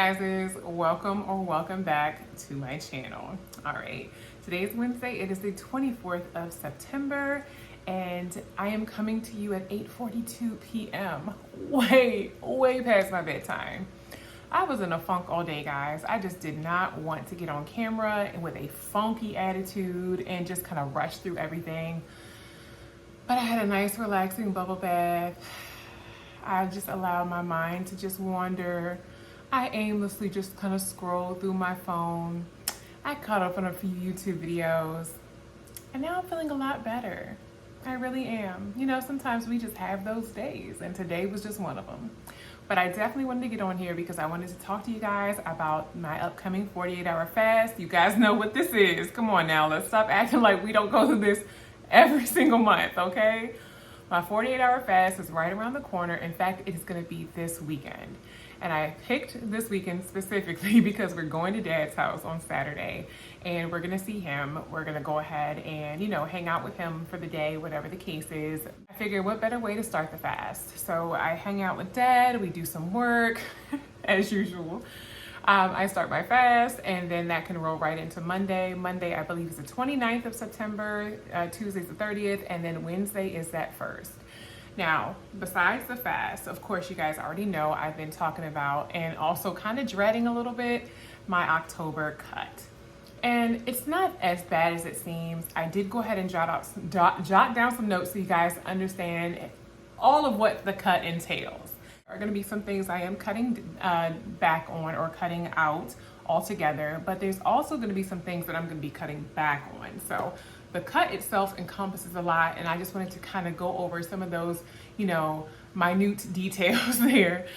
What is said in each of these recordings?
Jazzes, welcome back to my channel. All right, today's Wednesday. It is the 24th of September and I am coming to you at 8:42 p.m. way past my bedtime. I was in a funk all day, guys. I just did not want to get on camera with a funky attitude and just kind of rush through everything. But I had a nice relaxing bubble bath. I just allowed my mind to just wander. I aimlessly just kind of scrolled through my phone. I caught up on a few YouTube videos. And now I'm feeling a lot better. I really am. You know, sometimes we just have those days, and today was just one of them. But I definitely wanted to get on here because I wanted to talk to you guys about my upcoming 48-hour fast. You guys know what this is. Come on now, let's stop acting like we don't go through this every single month, okay? My 48-hour fast is right around the corner. In fact, it is going to be this weekend. And I picked this weekend specifically because we're going to Dad's house on Saturday and we're going to see him. We're going to go ahead and, you know, hang out with him for the day, whatever the case is. I figured what better way to start the fast. So I hang out with Dad, we do some work as usual. I start my fast and then that can roll right into Monday. Monday, I believe, is the 29th of September, Tuesday's the 30th, and then Wednesday is that 1st. Now, besides the fast, of course, you guys already know I've been talking about and also kind of dreading a little bit my October cut. And it's not as bad as it seems. I did go ahead and jot down some notes so you guys understand all of what the cut entails. There are going to be some things I am cutting back on or cutting out altogether, but there's also going to be some things that I'm going to be cutting back on. So the cut itself encompasses a lot, and I just wanted to kind of go over some of those, you know, minute details there.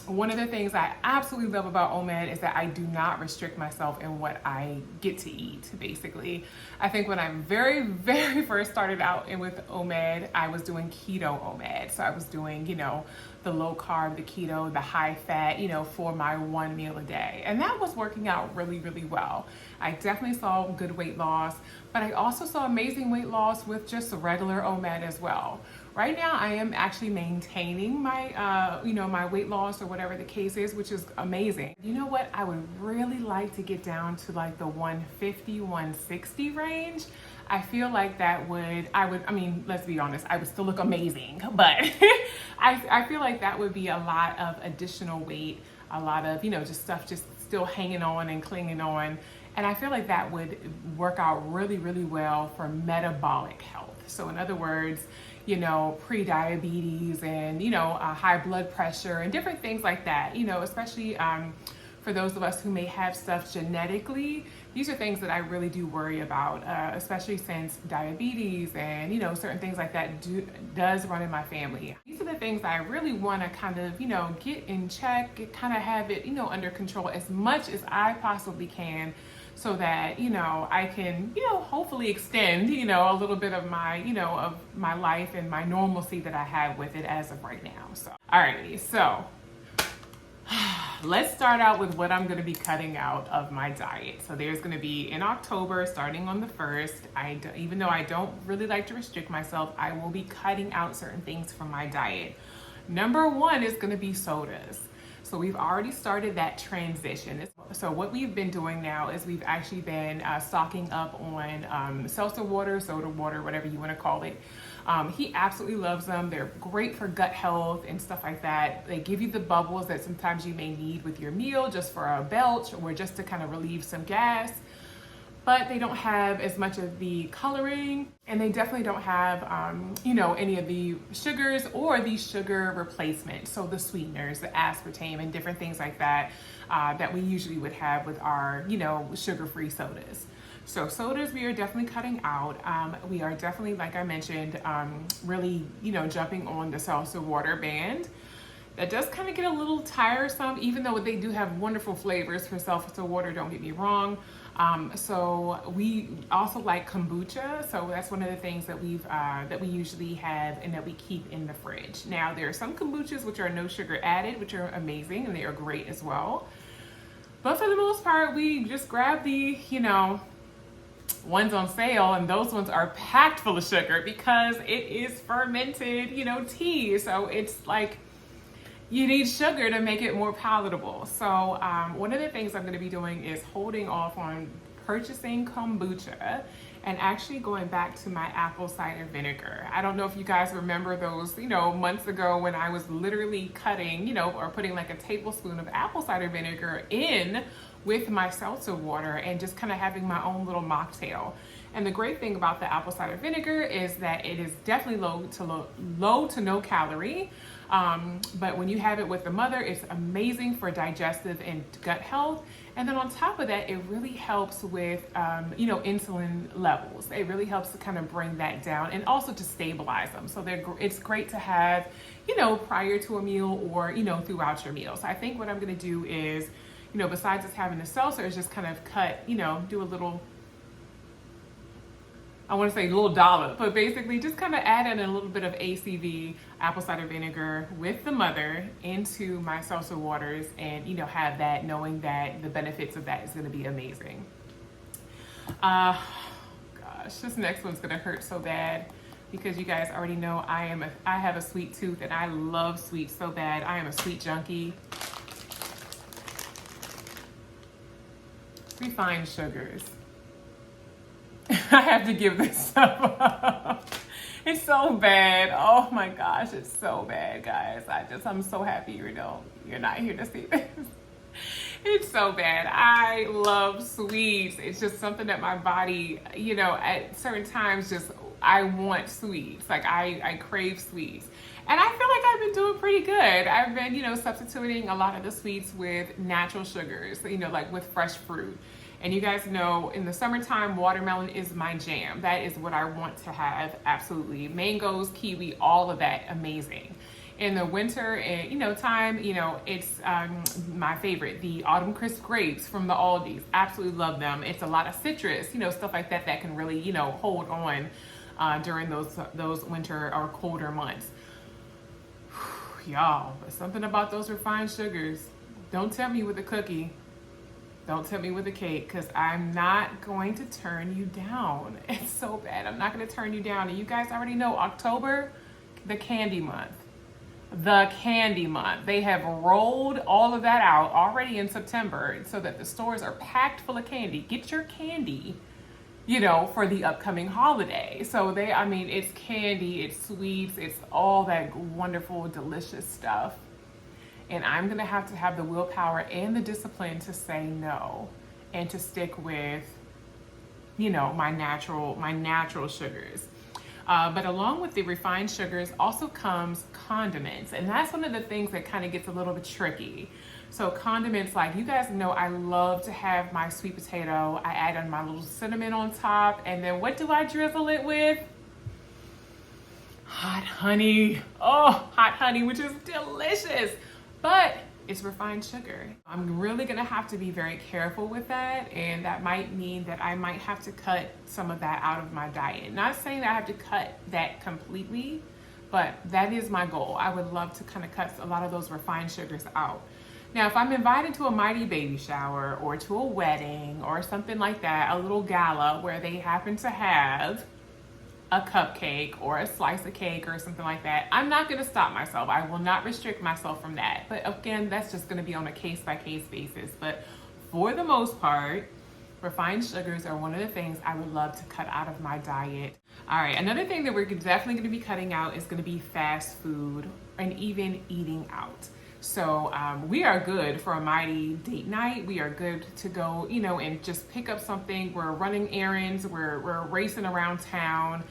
One of the things I absolutely love about OMAD is that I do not restrict myself in what I get to eat, basically. I think when I very first started out with OMAD, I was doing keto OMAD. So I was doing, you know, the low carb, the keto, the high fat, you know, for my one meal a day. And that was working out really well. I definitely saw good weight loss, but I also saw amazing weight loss with just regular OMAD as well. Right now, I am actually maintaining my, you know, my weight loss or whatever the case is, which is amazing. You know what? I would really like to get down to like the 150, 160 range. I feel like that would, I mean, let's be honest, I would still look amazing, but I feel like that would be a lot of additional weight, a lot of, you know, just stuff just still hanging on and clinging on. And I feel like that would work out really well for metabolic health. So in other words, you know, pre-diabetes and, you know, high blood pressure and different things like that, you know, especially for those of us who may have stuff genetically. These are things that I really do worry about, especially since diabetes and, you know, certain things like that does run in my family. These are the things I really want to kind of, you know, get in check, kind of have it, you know, under control as much as I possibly can, so that, you know, I can, you know, hopefully extend, you know, a little bit of my, you know, of my life and my normalcy that I have with it as of right now. So, alrighty, so let's start out with what I'm going to be cutting out of my diet. So there's going to be in October, starting on the 1st, even though I don't really like to restrict myself, I will be cutting out certain things from my diet. Number one is going to be sodas. So we've already started that transition. So what we've been doing now is we've actually been stocking up on seltzer water, soda water, whatever you want to call it. He absolutely loves them. They're great for gut health and stuff like that. They give you the bubbles that sometimes you may need with your meal just for a belch or just to kind of relieve some gas. But they don't have as much of the coloring, and they definitely don't have, you know, any of the sugars or the sugar replacement. So the sweeteners, the aspartame, and different things like that that we usually would have with our, you know, sugar-free sodas. So sodas, we are definitely cutting out. We are definitely, like I mentioned, really, you know, jumping on the seltzer water band. That does kind of get a little tiresome, even though they do have wonderful flavors for seltzer water, don't get me wrong. So we also like kombucha. So that's one of the things that we usually have and that we keep in the fridge. Now there are some kombuchas which are no sugar added, which are amazing and they are great as well. But for the most part, we just grab the, you know, ones on sale, and those ones are packed full of sugar because it is fermented, you know, tea. So it's like, you need sugar to make it more palatable. So one of the things I'm going to be doing is holding off on purchasing kombucha and actually going back to my apple cider vinegar. I don't know if you guys remember those, months ago when I was literally cutting, or putting like a tablespoon of apple cider vinegar in with my seltzer water and just kind of having my own little mocktail. And the great thing about the apple cider vinegar is that it is definitely low to no calorie. But when you have it with the mother, it's amazing for digestive and gut health. And then on top of that, it really helps with, insulin levels. It really helps to kind of bring that down and also to stabilize them. So it's great to have, prior to a meal or, throughout your meal. So I think what I'm going to do is, besides just having the seltzer, is just kind of cut, do a little, I want to say a little dollop, but basically just kind of add in a little bit of ACV, apple cider vinegar, with the mother into my seltzer waters and, have that, knowing that the benefits of that is going to be amazing. Gosh, this next one's going to hurt so bad because you guys already know I have a sweet tooth and I love sweets so bad. I am a sweet junkie. Refined sugars. I have to give this stuff up. It's so bad. Oh my gosh, it's so bad, guys. I'm so happy you're not here to see this. It's so bad. I love sweets. It's just something that my body, at certain times I want sweets. Like I crave sweets. And I feel like I've been doing pretty good. I've been, substituting a lot of the sweets with natural sugars, like with fresh fruit. And you guys know in the summertime, watermelon is my jam. That is what I want to have, absolutely. Mangoes, kiwi, all of that, amazing. In the winter, time, it's my favorite. The Autumn Crisp grapes from the Aldi's, absolutely love them. It's a lot of citrus, stuff like that that can really, hold on during those winter or colder months. Y'all, but something about those refined sugars. Don't tempt me with a cookie. Don't tempt me with a cake, because I'm not going to turn you down. It's so bad. I'm not going to turn you down. And you guys already know October, the candy month. The candy month. They have rolled all of that out already in September so that the stores are packed full of candy. Get your candy, for the upcoming holiday. So it's candy, it's sweets, it's all that wonderful, delicious stuff. And I'm going to have the willpower and the discipline to say no and to stick with, my natural sugars. But along with the refined sugars also comes condiments. And that's one of the things that kind of gets a little bit tricky. So condiments, like you guys know, I love to have my sweet potato. I add on my little cinnamon on top. And then what do I drizzle it with? Hot honey. Oh, hot honey, which is delicious. But it's refined sugar. I'm really gonna have to be very careful with that, and that might mean that I might have to cut some of that out of my diet. Not saying that I have to cut that completely, but that is my goal. I would love to kind of cut a lot of those refined sugars out. Now, if I'm invited to a Mighty baby shower or to a wedding or something like that, a little gala where they happen to have a cupcake or a slice of cake or something like that, I'm not going to stop myself. I will not restrict myself from that. But again, that's just going to be on a case-by-case basis. But for the most part, refined sugars are one of the things I would love to cut out of my diet. All right, another thing that we're definitely going to be cutting out is going to be fast food and even eating out. So we are good for a Mighty date night. We are good to go, and just pick up something. We're running errands. We're racing around town.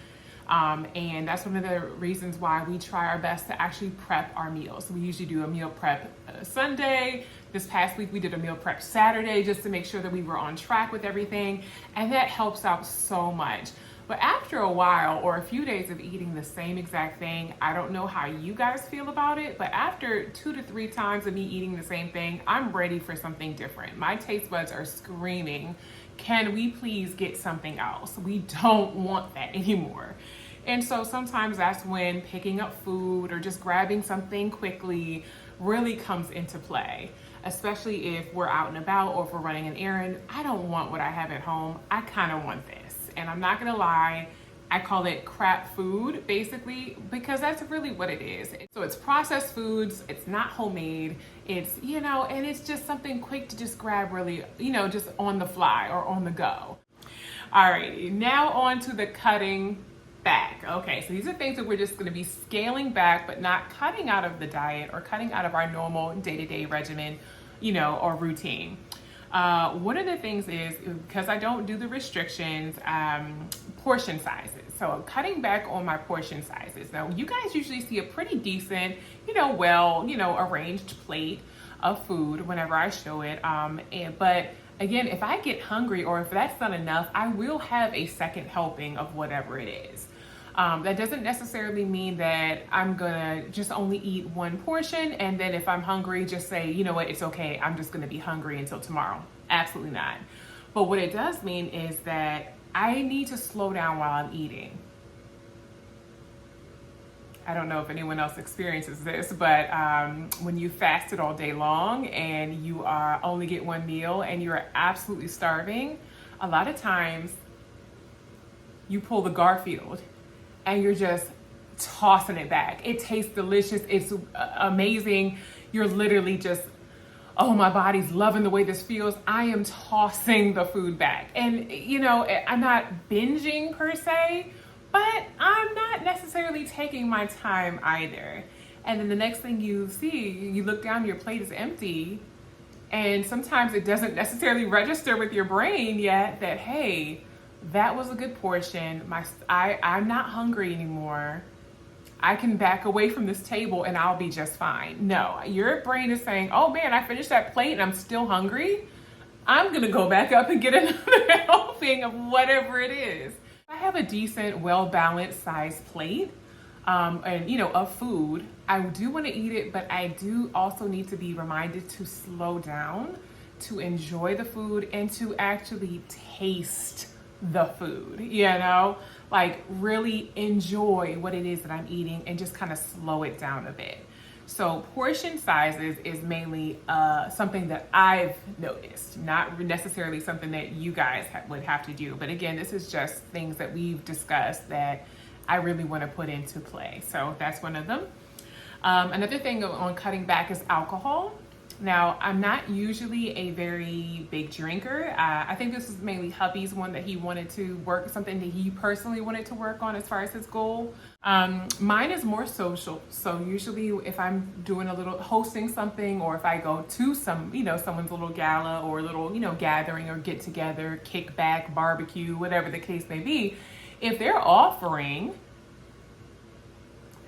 And that's one of the reasons why we try our best to actually prep our meals. We usually do a meal prep Sunday. This past week we did a meal prep Saturday just to make sure that we were on track with everything. And that helps out so much. But after a while or a few days of eating the same exact thing, I don't know how you guys feel about it, but after 2 to 3 times of me eating the same thing, I'm ready for something different. My taste buds are screaming, can we please get something else? We don't want that anymore. And so sometimes that's when picking up food or just grabbing something quickly really comes into play, especially if we're out and about or if we're running an errand. I don't want what I have at home. I kind of want this. And I'm not gonna lie, I call it crap food, basically, because that's really what it is. So it's processed foods, it's not homemade, it's, and it's just something quick to just grab really, just on the fly or on the go. All right, now on to the cutting back. Okay, so these are things that we're just gonna be scaling back, but not cutting out of the diet or cutting out of our normal day-to-day regimen, or routine. One of the things is, because I don't do the restrictions, portion sizes. So cutting back on my portion sizes. Now, you guys usually see a pretty decent, arranged plate of food whenever I show it. But again, if I get hungry or if that's not enough, I will have a second helping of whatever it is. That doesn't necessarily mean that I'm gonna just only eat one portion and then if I'm hungry, just say, you know what, it's okay, I'm just gonna be hungry until tomorrow. Absolutely not. But what it does mean is that I need to slow down while I'm eating. I don't know if anyone else experiences this, but when you fasted all day long and you only get one meal and you're absolutely starving, a lot of times you pull the Garfield and you're just tossing it back. It tastes delicious. It's amazing. You're literally just, oh, my body's loving the way this feels. I am tossing the food back. And, I'm not binging per se, but I'm not necessarily taking my time either. And then the next thing you see, you look down, your plate is empty. And sometimes it doesn't necessarily register with your brain yet that, hey, that was a good portion. I'm not hungry anymore. I can back away from this table and I'll be just fine. No, your brain is saying, oh man, I finished that plate and I'm still hungry. I'm gonna go back up and get another helping of whatever it is. I have a decent, well-balanced sized plate of food. I do want to eat it, but I do also need to be reminded to slow down, to enjoy the food, and to actually taste the food, like really enjoy what it is that I'm eating and just kind of slow it down a bit. So portion sizes is mainly something that I've noticed, not necessarily something that you guys would have to do. But again, this is just things that we've discussed that I really want to put into play. So that's one of them. Another thing on cutting back is alcohol. Now, I'm not usually a very big drinker. I think this is mainly hubby's one that he wanted to work, something that he personally wanted to work on as far as his goal. Mine is more social. So usually if I'm doing a little hosting something, or if I go to someone's little gala or little, gathering or get together, kickback, barbecue, whatever the case may be, if they're offering,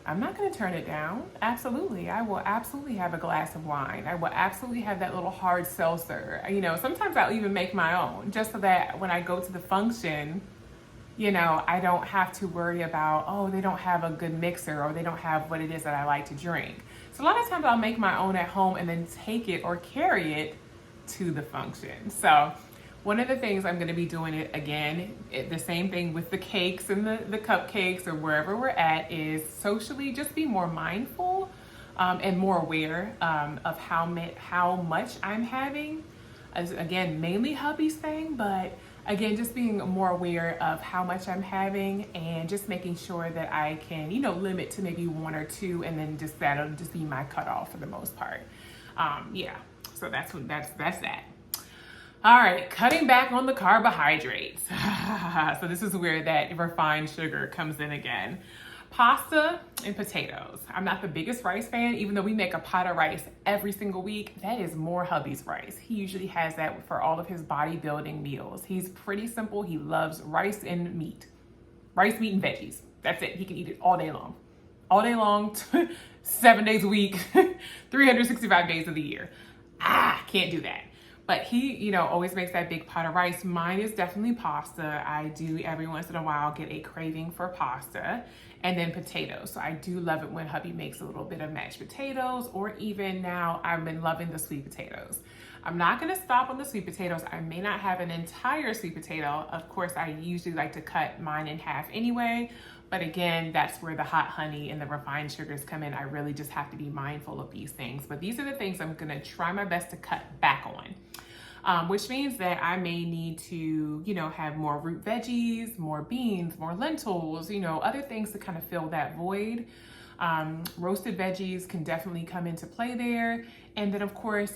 I'm not going to turn it down. Absolutely. I will absolutely have a glass of wine. I will absolutely have that little hard seltzer. Sometimes I'll even make my own just so that when I go to the function, I don't have to worry about, oh, they don't have a good mixer or they don't have what it is that I like to drink. So a lot of times I'll make my own at home and then take it or carry it to the function. So one of the things I'm going to be doing it again, the same thing with the cakes and the cupcakes or wherever we're at, is socially just be more mindful and more aware of how much I'm having. As again, mainly hubby's thing, but again, just being more aware of how much I'm having and just making sure that I can, limit to maybe one or two, and then that'll just be my cutoff for the most part. So that's that. All right, cutting back on the carbohydrates. So this is where that refined sugar comes in again. Pasta and potatoes. I'm not the biggest rice fan, even though we make a pot of rice every single week. That is more hubby's rice. He usually has that for all of his bodybuilding meals. He's pretty simple. He loves rice, meat, and veggies. That's it. He can eat it all day long. All day long, 7 days a week, 365 days of the year. Can't do that. But he, always makes that big pot of rice. Mine is definitely pasta. I do every once in a while get a craving for pasta, and then potatoes. So I do love it when hubby makes a little bit of mashed potatoes, or even now I've been loving the sweet potatoes. I'm not gonna stop on the sweet potatoes. I may not have an entire sweet potato. Of course, I usually like to cut mine in half anyway. But again, that's where the hot honey and the refined sugars come in. I really just have to be mindful of these things. But these are the things I'm gonna try my best to cut back on. which means that I may need to, have more root veggies, more beans, more lentils, other things to kind of fill that void. Roasted veggies can definitely come into play there. And then of course,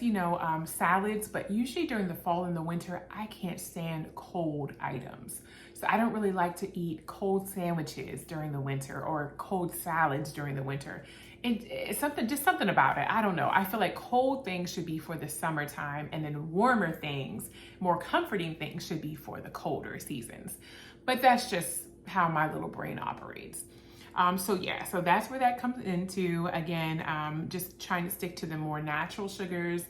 salads, but usually during the fall and the winter, I can't stand cold items. So I don't really like to eat cold sandwiches during the winter or cold salads during the winter. It's something about it. I don't know. I feel like cold things should be for the summertime, and then warmer things, more comforting things should be for the colder seasons. But that's just how my little brain operates. So that's where that comes into. Again, just trying to stick to the more natural sugars,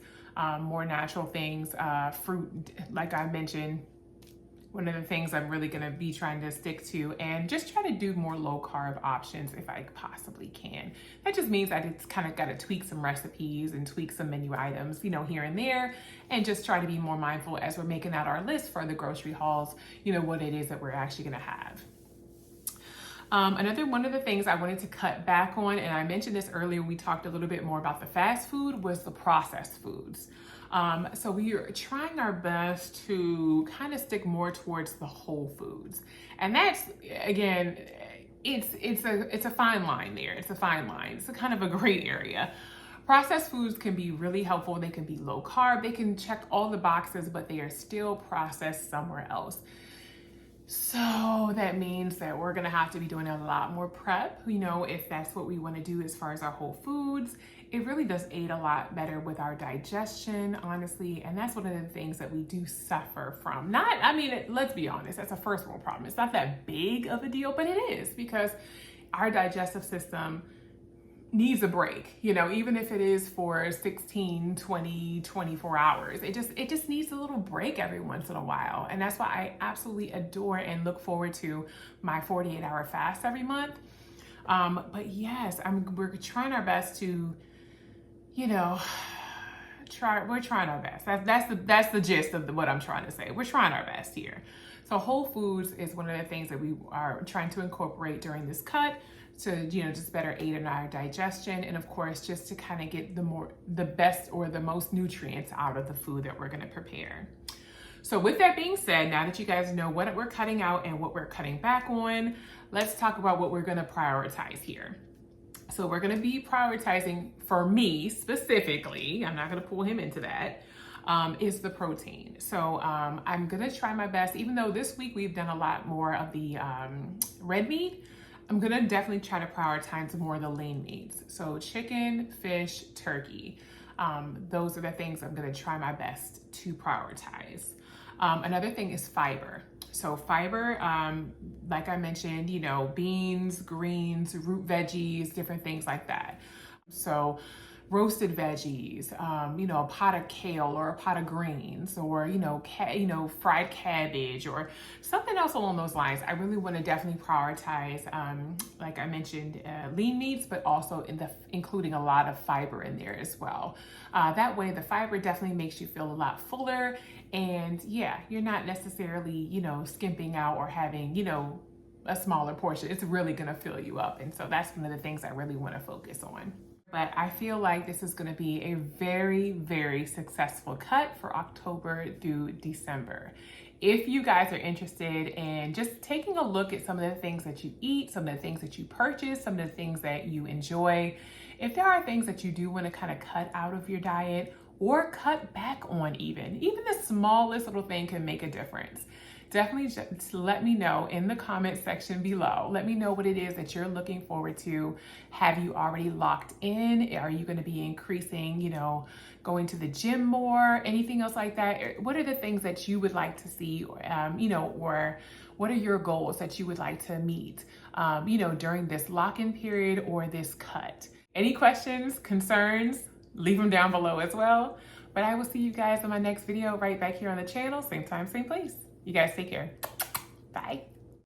more natural things, fruit, like I mentioned. One of the things I'm really going to be trying to stick to, and just try to do more low carb options if I possibly can. That just means I just kind of got to tweak some recipes and tweak some menu items, here and there, and just try to be more mindful as we're making out our list for the grocery hauls, what it is that we're actually going to have. Another one of the things I wanted to cut back on, and I mentioned this earlier, we talked a little bit more about the fast food, was the processed foods. So we are trying our best to kind of stick more towards the whole foods. And that's, again, it's a fine line there. It's a fine line. It's a kind of a gray area. Processed foods can be really helpful. They can be low carb. They can check all the boxes, but they are still processed somewhere else. So that means that we're gonna have to be doing a lot more prep, if that's what we wanna do as far as our whole foods. It really does aid a lot better with our digestion, honestly, and that's one of the things that we do suffer from. Let's be honest, that's a first world problem. It's not that big of a deal, but it is, because our digestive system needs a break, even if it is for 16, 20, 24 hours. It just needs a little break every once in a while. And that's why I absolutely adore and look forward to my 48-hour fast every month. But yes, we're trying our best to, we're trying our best. That's the gist of what I'm trying to say. We're trying our best here. So whole foods is one of the things that we are trying to incorporate during this cut, to just better aid in our digestion, and of course just to kind of get the best or the most nutrients out of the food that we're going to prepare. So with that being said, now that you guys know what we're cutting out and what we're cutting back on, let's talk about what we're going to prioritize here. So we're going to be prioritizing, for me specifically, I'm not going to pull him into that, is the protein. So I'm going to try my best, even though this week we've done a lot more of the red meat, I'm gonna definitely try to prioritize more of the lean meats. So chicken, fish, turkey. Those are the things I'm gonna try my best to prioritize. Another thing is fiber. So fiber, like I mentioned, beans, greens, root veggies, different things like that. So roasted veggies, a pot of kale or a pot of greens, or, fried cabbage or something else along those lines. I really want to definitely prioritize, like I mentioned, lean meats, but also including a lot of fiber in there as well. That way the fiber definitely makes you feel a lot fuller, and you're not necessarily, skimping out or having, a smaller portion. It's really going to fill you up. And so that's one of the things I really want to focus on. But I feel like this is going to be a very, very successful cut for October through December. If you guys are interested in just taking a look at some of the things that you eat, some of the things that you purchase, some of the things that you enjoy, if there are things that you do want to kind of cut out of your diet or cut back on, even the smallest little thing can make a difference. Definitely just let me know in the comment section below. Let me know what it is that you're looking forward to. Have you already locked in? Are you going to be increasing, going to the gym more? Anything else like that? What are the things that you would like to see, or what are your goals that you would like to meet, during this lock-in period or this cut? Any questions, concerns? Leave them down below as well. But I will see you guys in my next video right back here on the channel. Same time, same place. You guys take care. Bye.